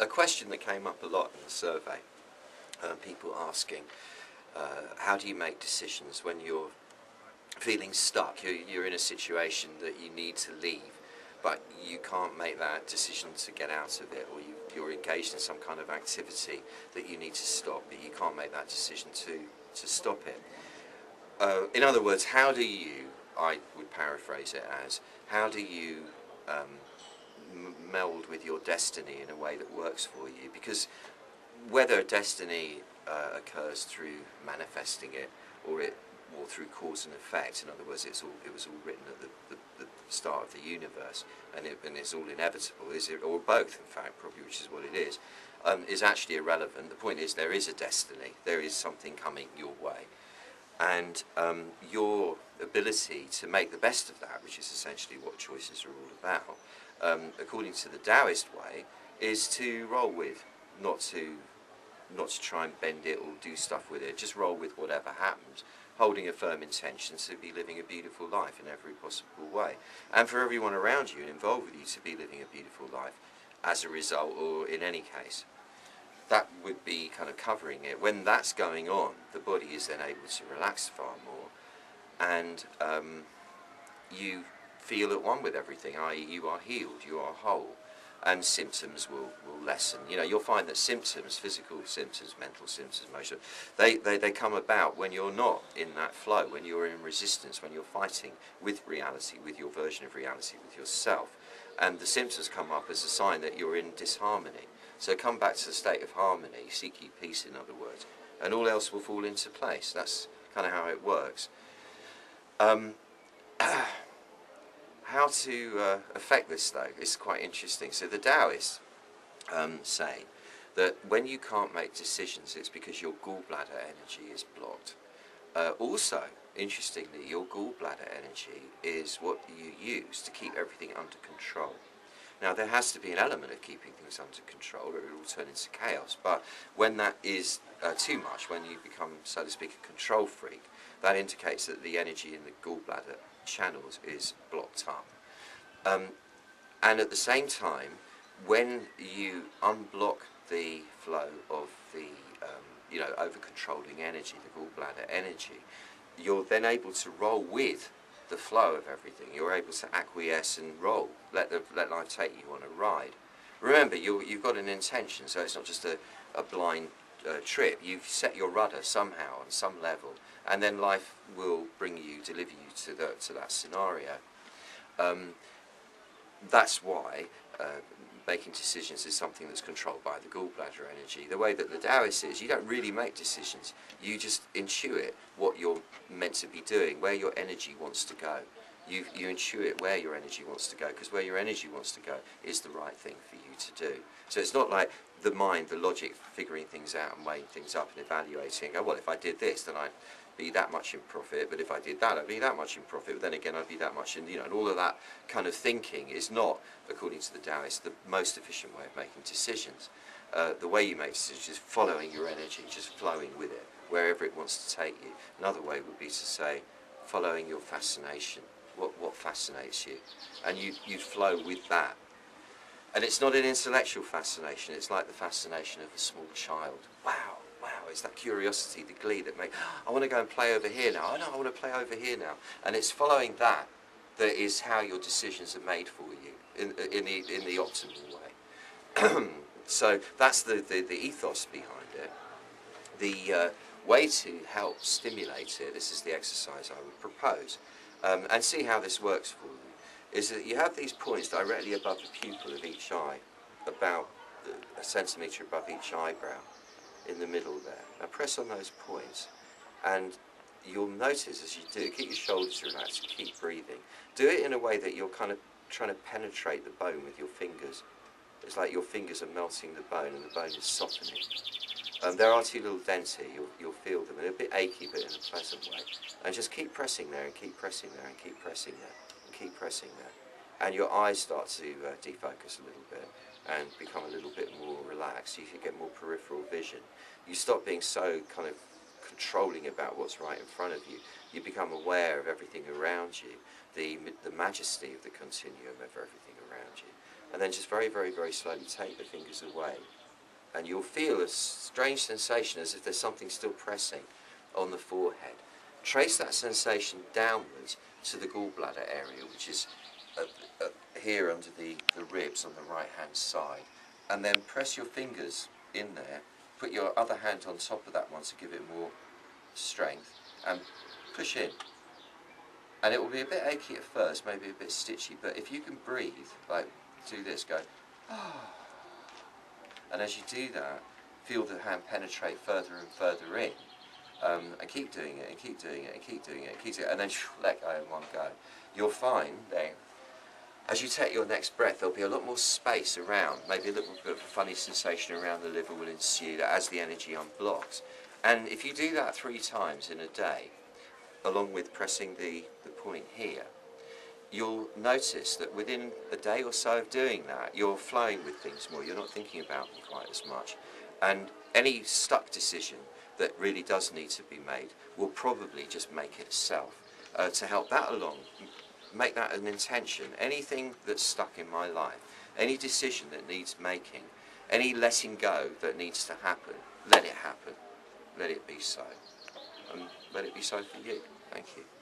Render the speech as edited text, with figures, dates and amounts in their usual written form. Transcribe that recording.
a question that came up a lot in the survey, people asking, how do you make decisions when you're feeling stuck? You're in a situation that you need to leave, but you can't make that decision to get out of it, or you're engaged in some kind of activity that you need to stop, but you can't make that decision to stop it. In other words, how do you, I would paraphrase it as, how do you meld with your destiny in a way that works for you? Because whether destiny occurs through manifesting it, or through cause and effect, in other words, it was all written at the start of the universe, and it's all inevitable, is it, or both, in fact, probably, which is what it is actually irrelevant. The point is there is a destiny, there is something coming your way, and your ability to make the best of that, which is essentially what choices are all about, according to the Taoist way, is to roll with, not to try and bend it or do stuff with it, just roll with whatever happens, holding a firm intention to be living a beautiful life in every possible way, and for everyone around you and involved with you to be living a beautiful life as a result, or in any case. That would be kind of covering it. When that's going on, the body is then able to relax far more, and you feel at one with everything, i.e. you are healed, you are whole, and symptoms will lessen. You know, you'll find that symptoms, physical symptoms, mental symptoms, emotional, they come about when you're not in that flow, when you're in resistance, when you're fighting with reality, with your version of reality, with yourself. And the symptoms come up as a sign that you're in disharmony. So come back to the state of harmony, seek ye peace, in other words, and all else will fall into place. That's kind of how it works. How to affect this, though, is quite interesting. So the Taoists say that when you can't make decisions, it's because your gallbladder energy is blocked. Also, interestingly, your gallbladder energy is what you use to keep everything under control. Now, there has to be an element of keeping things under control, or it will turn into chaos. But when that is too much, when you become, so to speak, a control freak, that indicates that the energy in the gallbladder channels is blocked up. And at the same time, when you unblock the flow of the over-controlling energy, the gallbladder energy, you're then able to roll with the flow of everything. You're able to acquiesce and roll, let life take you on a ride. Remember, you've got an intention, so it's not just a blind trip. You've set your rudder somehow on some level, and then life will deliver you to that scenario. That's why making decisions is something that's controlled by the gallbladder energy. The way that the Taoist is, you don't really make decisions. You just intuit what you're meant to be doing, where your energy wants to go. You intuit where your energy wants to go, because where your energy wants to go is the right thing for you to do. So it's not like the mind, the logic, figuring things out and weighing things up and evaluating, oh, well, if I did this, then I'd be that much in profit, but if I did that, I'd be that much in profit, but then again, I'd be that much in, and all of that kind of thinking is not, according to the Taoists, the most efficient way of making decisions. The way you make decisions is following your energy, just flowing with it, wherever it wants to take you. Another way would be to say, following your fascination, what fascinates you, and you flow with that. And it's not an intellectual fascination, it's like the fascination of a small child. Wow, it's that curiosity, the glee that makes, I want to go and play over here now, oh no, I want to play over here now. And it's following that is how your decisions are made for you, in the optimal way. So that's the ethos behind it. The way to help stimulate it, this is the exercise I would propose, and see how this works for you, is that you have these points directly above the pupil of each eye, about a centimetre above each eyebrow, in the middle there. Now press on those points, and you'll notice as you do, keep your shoulders relaxed, keep breathing. Do it in a way that you're kind of trying to penetrate the bone with your fingers. It's like your fingers are melting the bone and the bone is softening. There are two little dents here, you'll feel them. They're a bit achy, but in a pleasant way. And just keep pressing there, and keep pressing there, and keep pressing there, and keep pressing there. And your eyes start to defocus a little bit and become a little bit more relaxed. You can get more peripheral vision. You stop being so kind of controlling about what's right in front of you. You become aware of everything around you, the majesty of the continuum of everything around you. and then just very, very, very slowly take the fingers away, and you'll feel a strange sensation as if there's something still pressing on the forehead. Trace that sensation downwards to the gallbladder area, which is here under the ribs on the right hand side, and then press your fingers in there, put your other hand on top of that one to give it more strength, and push in. And it will be a bit achy at first, maybe a bit stitchy, but if you can breathe, like do this, go, ah. And as you do that, feel the hand penetrate further and further in, and keep doing it, and keep doing it, and keep doing it, and keep doing it, and then let go in one go. You'll find then, as you take your next breath, there'll be a lot more space around, maybe a little bit of a funny sensation around the liver will ensue as the energy unblocks. And if you do that 3 times in a day, along with pressing the point here, you'll notice that within a day or so of doing that, you're flowing with things more, you're not thinking about them quite as much. And any stuck decision that really does need to be made will probably just make it itself. To help that along, make that an intention. Anything that's stuck in my life, any decision that needs making, any letting go that needs to happen, let it happen. Let it be so. And let it be so for you. Thank you.